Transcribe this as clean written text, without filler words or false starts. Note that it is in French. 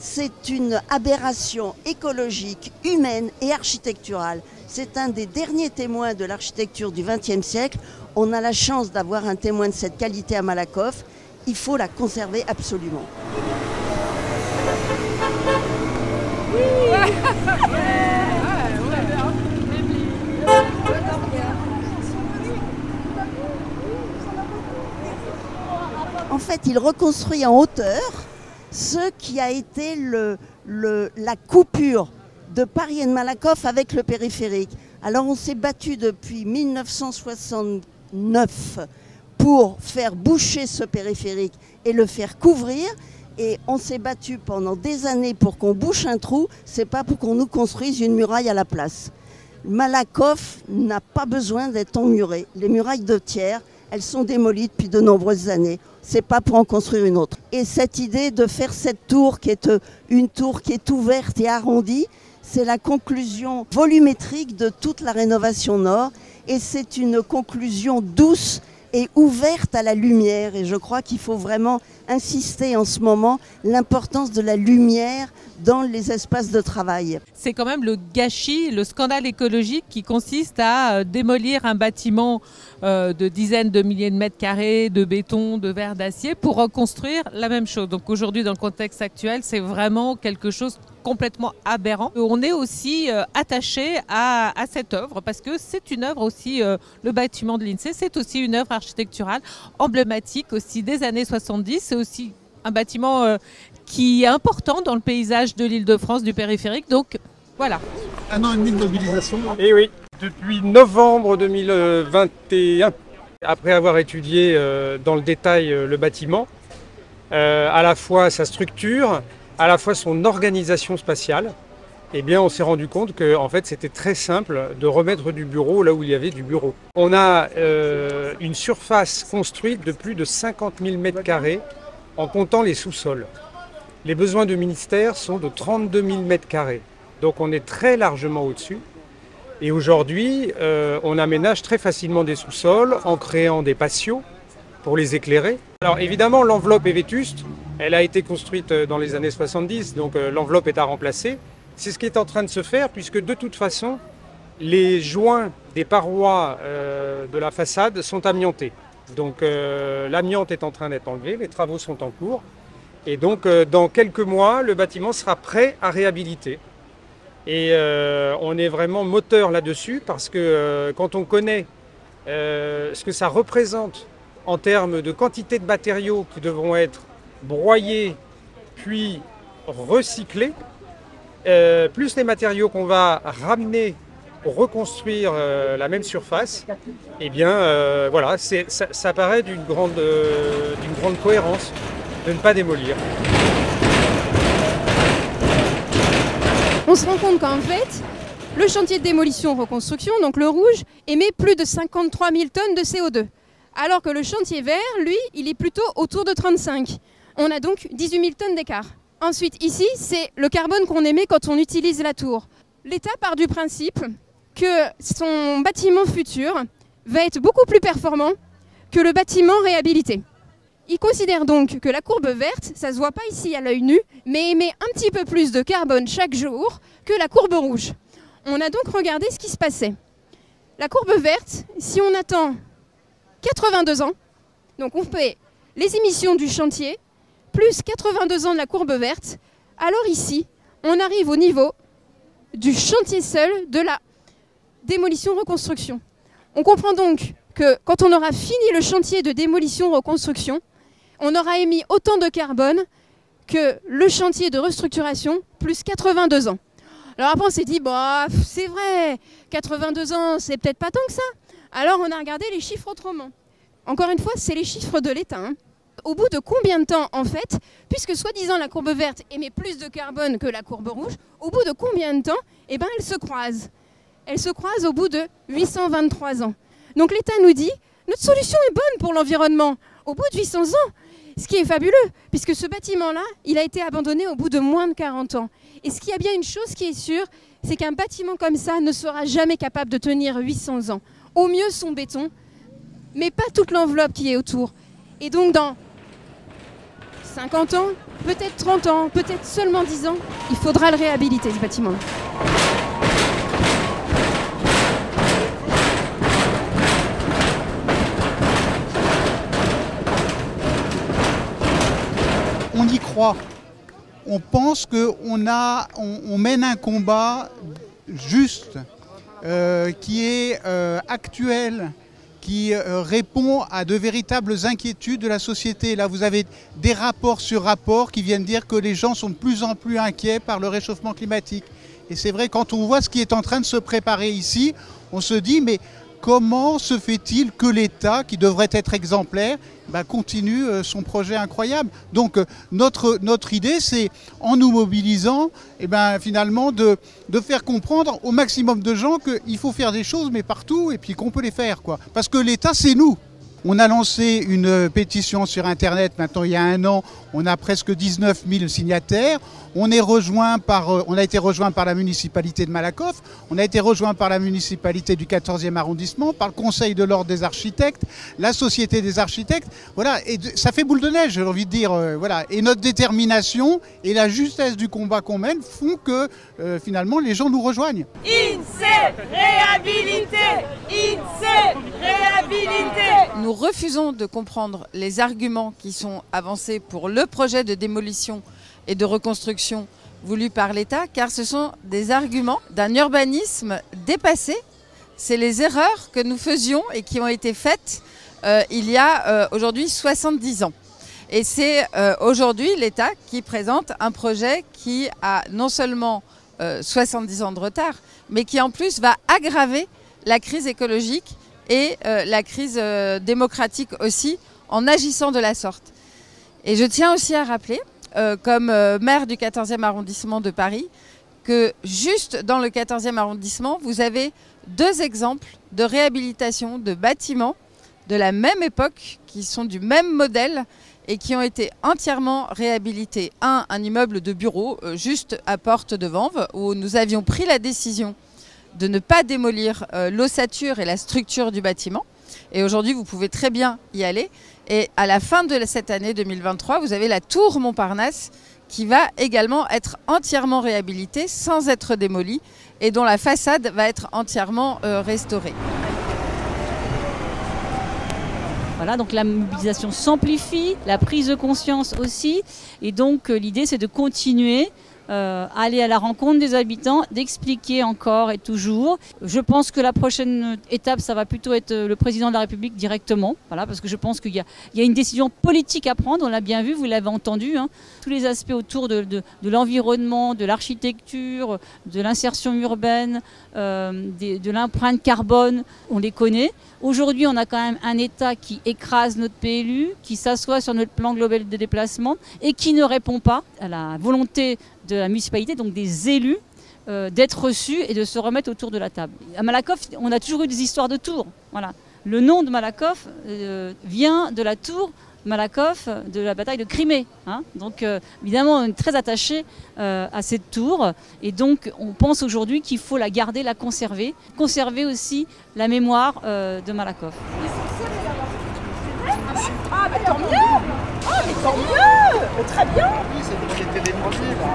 C'est une aberration écologique, humaine et architecturale. C'est un des derniers témoins de l'architecture du XXe siècle. On a la chance d'avoir un témoin de cette qualité à Malakoff. Il faut la conserver absolument. En fait, il reconstruit en hauteur ce qui a été la coupure de Paris et de Malakoff avec le périphérique. Alors on s'est battu depuis 1969 pour faire boucher ce périphérique et le faire couvrir. Et on s'est battu pendant des années pour qu'on bouche un trou, c'est pas pour qu'on nous construise une muraille à la place. Malakoff n'a pas besoin d'être emmuré. Les murailles de Thiers, elles sont démolies depuis de nombreuses années. C'est pas pour en construire une autre. Et cette idée de faire cette tour qui est une tour qui est ouverte et arrondie, c'est la conclusion volumétrique de toute la rénovation nord. Et c'est une conclusion douce et ouverte à la lumière. Et je crois qu'il faut vraiment insister en ce moment l'importance de la lumière dans les espaces de travail. C'est quand même le gâchis, le scandale écologique qui consiste à démolir un bâtiment de dizaines de milliers de mètres carrés, de béton, de verre d'acier pour reconstruire la même chose. Donc aujourd'hui, dans le contexte actuel, c'est vraiment quelque chose complètement aberrant. On est aussi attaché à cette œuvre parce que c'est une œuvre aussi, le bâtiment de l'INSEE, c'est aussi une œuvre architecturale emblématique aussi des années 70. C'est aussi un bâtiment qui est important dans le paysage de l'Île-de-France, du périphérique. Donc voilà. 1 an et demi de mobilisation. Et oui, depuis novembre 2021, après avoir étudié dans le détail le bâtiment, à la fois sa structure, à la fois son organisation spatiale, eh bien, on s'est rendu compte que en fait, c'était très simple de remettre du bureau là où il y avait du bureau. On a une surface construite de plus de 50 000 mètres carrés en comptant les sous-sols. Les besoins du ministère sont de 32 000 mètres carrés. Donc on est très largement au-dessus. Et aujourd'hui, on aménage très facilement des sous-sols en créant des patios pour les éclairer. Alors évidemment, l'enveloppe est vétuste. Elle a été construite dans les années 70, donc l'enveloppe est à remplacer. C'est ce qui est en train de se faire, puisque de toute façon, les joints des parois de la façade sont amiantés. Donc l'amiante est en train d'être enlevée, les travaux sont en cours. Et donc dans quelques mois, le bâtiment sera prêt à réhabiliter. Et on est vraiment moteur là-dessus, parce que quand on connaît ce que ça représente en termes de quantité de matériaux qui devront être broyés puis recyclés, plus les matériaux qu'on va ramener pour reconstruire la même surface, eh bien voilà, ça paraît d'une grande cohérence de ne pas démolir. On se rend compte qu'en fait, le chantier de démolition-reconstruction, donc le rouge, émet plus de 53 000 tonnes de CO2. Alors que le chantier vert, lui, il est plutôt autour de 35. On a donc 18 000 tonnes d'écart. Ensuite, ici, c'est le carbone qu'on émet quand on utilise la tour. L'État part du principe que son bâtiment futur va être beaucoup plus performant que le bâtiment réhabilité. Il considère donc que la courbe verte, ça ne se voit pas ici à l'œil nu, mais émet un petit peu plus de carbone chaque jour que la courbe rouge. On a donc regardé ce qui se passait. La courbe verte, si on attend 82 ans, donc on fait les émissions du chantier, plus 82 ans de la courbe verte, alors ici, on arrive au niveau du chantier seul de la démolition-reconstruction. On comprend donc que quand on aura fini le chantier de démolition-reconstruction, on aura émis autant de carbone que le chantier de restructuration, plus 82 ans. Alors après, on s'est dit, bah, c'est vrai, 82 ans, c'est peut-être pas tant que ça. Alors on a regardé les chiffres autrement. Encore une fois, c'est les chiffres de l'État. Au bout de combien de temps, en fait, puisque soi-disant la courbe verte émet plus de carbone que la courbe rouge, au bout de combien de temps, eh ben, elles se croisent. Elles se croisent au bout de 823 ans. Donc l'État nous dit, notre solution est bonne pour l'environnement, au bout de 800 ans. Ce qui est fabuleux, puisque ce bâtiment-là, il a été abandonné au bout de moins de 40 ans. Et ce qu'il y a bien une chose qui est sûre, c'est qu'un bâtiment comme ça ne sera jamais capable de tenir 800 ans. Au mieux son béton, mais pas toute l'enveloppe qui est autour. Et donc dans 50 ans, peut-être 30 ans, peut-être seulement 10 ans, il faudra le réhabiliter, ce bâtiment. On y croit. On pense qu'on mène un combat juste, qui est actuel, qui répond à de véritables inquiétudes de la société. Là, vous avez des rapports sur rapports qui viennent dire que les gens sont de plus en plus inquiets par le réchauffement climatique. Et c'est vrai, quand on voit ce qui est en train de se préparer ici, on se dit, mais comment se fait-il que l'État, qui devrait être exemplaire, continue son projet incroyable? Donc notre idée, c'est, en nous mobilisant, finalement de faire comprendre au maximum de gens qu'il faut faire des choses, mais partout, et puis qu'on peut les faire, quoi. Parce que l'État, c'est nous. On a lancé une pétition sur Internet, maintenant il y a 1 an, on a presque 19 000 signataires. On a été rejoint par la municipalité de Malakoff, on a été rejoint par la municipalité du 14e arrondissement, par le Conseil de l'Ordre des architectes, la Société des architectes. Voilà, et ça fait boule de neige, j'ai envie de dire. Voilà. Et notre détermination et la justesse du combat qu'on mène font que finalement les gens nous rejoignent. INSEE réhabilité, INSEE réhabilité. Nous refusons de comprendre les arguments qui sont avancés pour le projet de démolition et de reconstruction voulu par l'État, car ce sont des arguments d'un urbanisme dépassé. C'est les erreurs que nous faisions et qui ont été faites il y a aujourd'hui 70 ans. Et c'est aujourd'hui l'État qui présente un projet qui a non seulement 70 ans de retard, mais qui en plus va aggraver la crise écologique et la crise démocratique aussi, en agissant de la sorte. Et je tiens aussi à rappeler, comme maire du 14e arrondissement de Paris, que juste dans le 14e arrondissement, vous avez 2 exemples de réhabilitation de bâtiments de la même époque, qui sont du même modèle et qui ont été entièrement réhabilités. Un immeuble de bureau, juste à Porte de Vanves, où nous avions pris la décision de ne pas démolir l'ossature et la structure du bâtiment. Et aujourd'hui, vous pouvez très bien y aller. Et à la fin de cette année 2023, vous avez la tour Montparnasse qui va également être entièrement réhabilitée sans être démolie et dont la façade va être entièrement restaurée. Voilà, donc la mobilisation s'amplifie, la prise de conscience aussi. Et donc l'idée, c'est de continuer aller à la rencontre des habitants, d'expliquer encore et toujours. Je pense que la prochaine étape, ça va plutôt être le président de la République directement, voilà, parce que je pense qu'il y a une décision politique à prendre, on l'a bien vu, vous l'avez entendu, hein. Tous les aspects autour de l'environnement, de l'architecture, de l'insertion urbaine, de l'empreinte carbone, on les connaît. Aujourd'hui, on a quand même un État qui écrase notre PLU, qui s'assoit sur notre plan global de déplacement et qui ne répond pas à la volonté de la municipalité, donc des élus, d'être reçus et de se remettre autour de la table. À Malakoff, on a toujours eu des histoires de tours. Voilà. Le nom de Malakoff vient de la tour Malakoff de la bataille de Crimée. Hein. Donc évidemment, on est très attaché à cette tour. Et donc, on pense aujourd'hui qu'il faut la garder, la conserver. Conserver aussi la mémoire de Malakoff. Ah, mais tant mieux! Oh, mais tant mieux! Très bien! Oui, c'est des premiers, là.